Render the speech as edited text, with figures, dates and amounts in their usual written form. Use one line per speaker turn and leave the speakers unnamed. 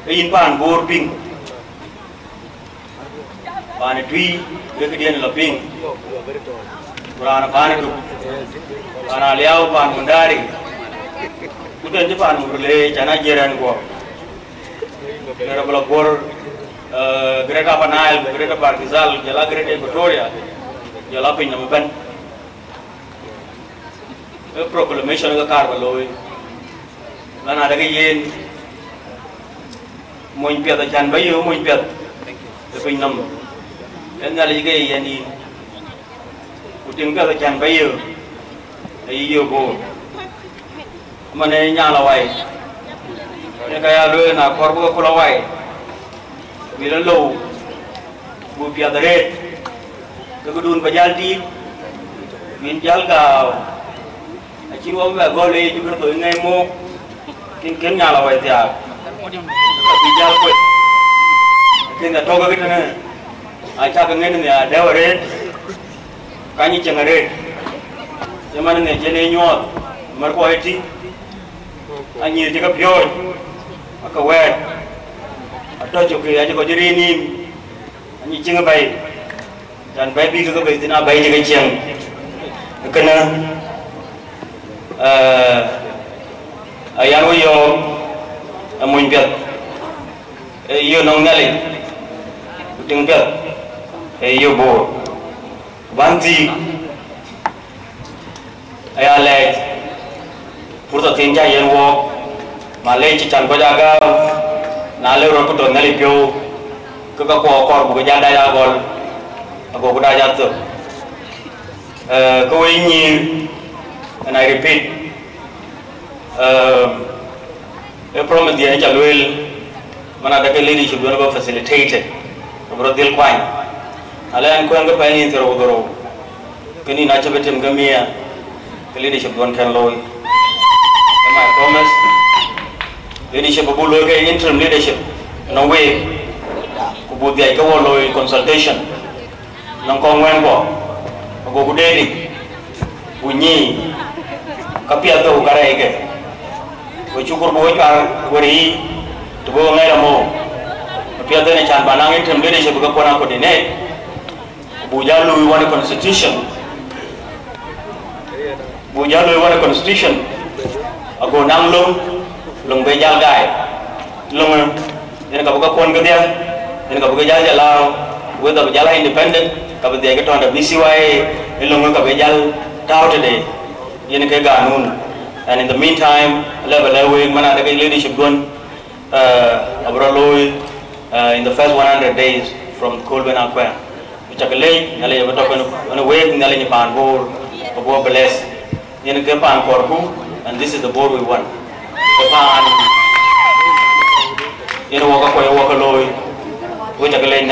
in pan bor ping pan tui ke dian la ping ran pan tu pan liao pan mundari kudan je pan murle chana jeran ko era bla bor Greta Panal, Greta Partizal, Jala Greta Equatoria, Jala Pin number Ben. A proclamation of the Carvalho. Lana again, Moinpia the Chan Bayo, Moinpia, the Pin number. And the Ligay and in putting the Chan Bayo, a year ago. Mane Lowai. Nekaya Luena, Corvo Lowai. Bila low, bupia the red, the Gudun Bajalti, Min Jalga, a Chihuahua Goli, you go to Nemo, King Kenya, like that. Bijalquit, King the Toga Vitan, I chuck a name in the Deva red, Kani Changa red, the man in the Jenny, Marquati, and you take up your, like a word. Atau juga aja kau jadi ni, ani cing baik, dan baik juga baik tina baik juga cing, kena ayam yo amun biar, yo nong ngali, uting biar, yo bor, banti, ayam leh, purta tinja yang wo, malai cican kau jaga. Nale ro ko ngali pyo ko ko bu ja da ya gol ko ko da ja to ko ni and I repeat a promise dia ja loel mana da ke leadership do ba facilitated bro dil kwai ala an ko nga pa ni tero doro kini na cha betem gamia leadership don kan loy my promise leadership bulo ke interim leadership no way kubu dia ke wolo consultation nang ko ngwen ko ko gudeli bunyi kapia to karai ke ko chukur bo ka wori to bo ngai mo kapia to ne chan banang interim leadership ko na ko dine bu jalu one constitution ago nang lung be jal gai lung ene ka buka kon gadia ene ka buka jal jalao whether jala independent ka be ga tonda BCYA lung ka be jal taw today ene ke ganun. And in the meantime level we mana daga leadership don abraloy in the first 100 days from Kolben Akwa which akale nale ba to on way nale ni pan bor bo bless ene ke pan korku, and this is the board we want. You know, walk away, walk away, which I can lay.